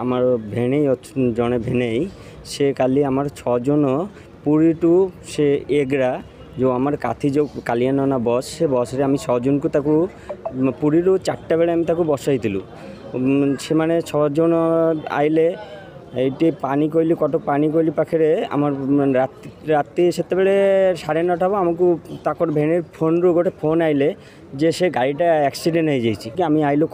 আমার ভেনেই ଜଣେ ଭେନେଇ ସେ କାଲି ଆମର 6 ଜଣ ପୁରୀ ଟୁ ସେ ଏଗ୍ରା ଯେଉଁ ଆମର କାଥି ଯେଉଁ କାଳିଆ ନନା ବସ୍ ସେ ବସ୍ରେ ଆମେ 6 ଜଣକୁ ତାକୁ ପୁରୀରୁ 4ଟା ବେଳେ ଆମେ ତାକୁ ବସାଇଥିଲୁ। ସେମାନେ 6 ଜଣ ଆଇଲେ ଏଇଠି ପାଣିକୋଇଲି କଟକ ପାଣିକୋଇଲି ପାଖରେ ଆମର ରାତି ସେତେବେଳେ 9:30 ହେବ ଆମକୁ ତାଙ୍କର ଭେନେ ଫୋନ୍ରୁ ଗୋଟେ ଫୋନ୍ ଆଇଲେ ଯେ ସେ ଗାଡ଼ିଟା ଆକ୍ସିଡେଣ୍ଟ ହେଇଯାଇଛି କି ଆମେ ଆଇଲୁ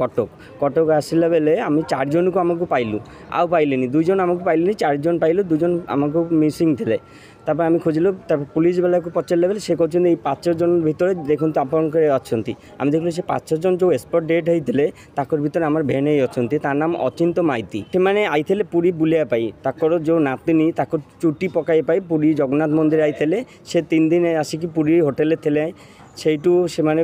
କଟକ ଆସିଲା ବେଲେ ଆମେ 4 ଜଣକୁ ଆମକୁ ପାଇଲୁ ଆଉ ପାଇଲେନି 2 ଜଣ ଆମକୁ ପାଇଲେନି 4 ଜଣ ପାଇଲୁ 2 ଜଣ ଆମକୁ ମିସିଂ ଥିଲେ। ତାପରେ ଆମେ ଖୋଜିଲୁ ତାପରେ ପୁଲିସ ବାଲାକୁ ପଚାରିଲା ବେଲେ ସେ କହୁଛନ୍ତି ଏଇ 5 ଜଣ ଭିତରେ ଦେଖନ୍ତୁ ଆପଣଙ୍କର ଅଛନ୍ତି। ଆମେ ଦେଖିଲୁ ସେ 5 ଜଣ ଯେଉଁ ଏକ୍ସପର୍ଟ ଡେଟ୍ ହେଇଥିଲେ ତାଙ୍କର ଭିତରେ ଆମର ଭେନେଇ ଅଛନ୍ତି ତା ନାମ ଅଚିନ୍ତ ମାଇତି। ସେମାନେ ଆଇଥିଲେ ପୁରୀ ବୁଲିବା ପାଇଁ ତାଙ୍କର ଯେଉଁ ନାତୁଣୀ ତାକୁ ଚୁଟି ପକାଇବା ପାଇଁ ପୁରୀ ଜଗନ୍ନାଥ ମନ୍ଦିର ଆଇଥିଲେ ସେ 3 ଦିନ ଆସିକି ପୁରୀ ହୋଟେଲରେ ଥିଲେ ସେଇଠୁ ସେମାନେ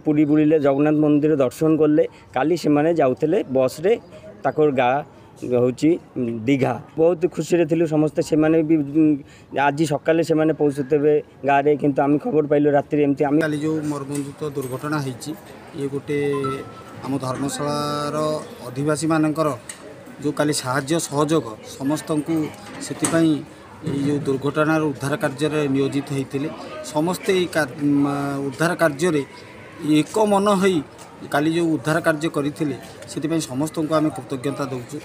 ପୁରୀ ବୁଲିଲେ ଜଗନ୍ନାଥ ମନ୍ଦିର ଦର୍ଶନ କଲେ। କାଲି ସେମାନେ ଯାଉଥିଲେ ବସ୍ରେ ତାଙ୍କର ଗାଁ ହେଉଛି ଦୀଘା। ବହୁତ ଖୁସିରେ ଥିଲୁ ସମସ୍ତେ ସେମାନେ ବି ଆଜି ସକାଳେ ସେମାନେ ପହଞ୍ଚୁଥିବେ ଗାଁରେ କିନ୍ତୁ ଆମେ ଖବର ପାଇଲୁ ରାତିରେ ଏମିତି ଆମେ କାଲି ଯେଉଁ ମର୍ମନ୍ତୁଦ ଦୁର୍ଘଟଣା ହେଇଛି ଇଏ ଗୋଟେ ଆମ ଧର୍ମଶାଳାର ଅଧିବାସୀମାନଙ୍କର ଯେଉଁ କାଲି ସାହାଯ୍ୟ ସହଯୋଗ ସମସ୍ତଙ୍କୁ ସେଥିପାଇଁ ଏଇ ଯେଉଁ ଦୁର୍ଘଟଣାର ଉଦ୍ଧାର କାର୍ଯ୍ୟରେ ନିୟୋଜିତ ହୋଇଥିଲେ ସମସ୍ତେ ଏଇ ଉଦ୍ଧାର କାର୍ଯ୍ୟରେ ଏକ ମନ ହୋଇ କାଲି ଯେଉଁ ଉଦ୍ଧାର କାର୍ଯ୍ୟ କରିଥିଲେ ସେଥିପାଇଁ ସମସ୍ତଙ୍କୁ ଆମେ କୃତଜ୍ଞତା ଦେଉଛୁ।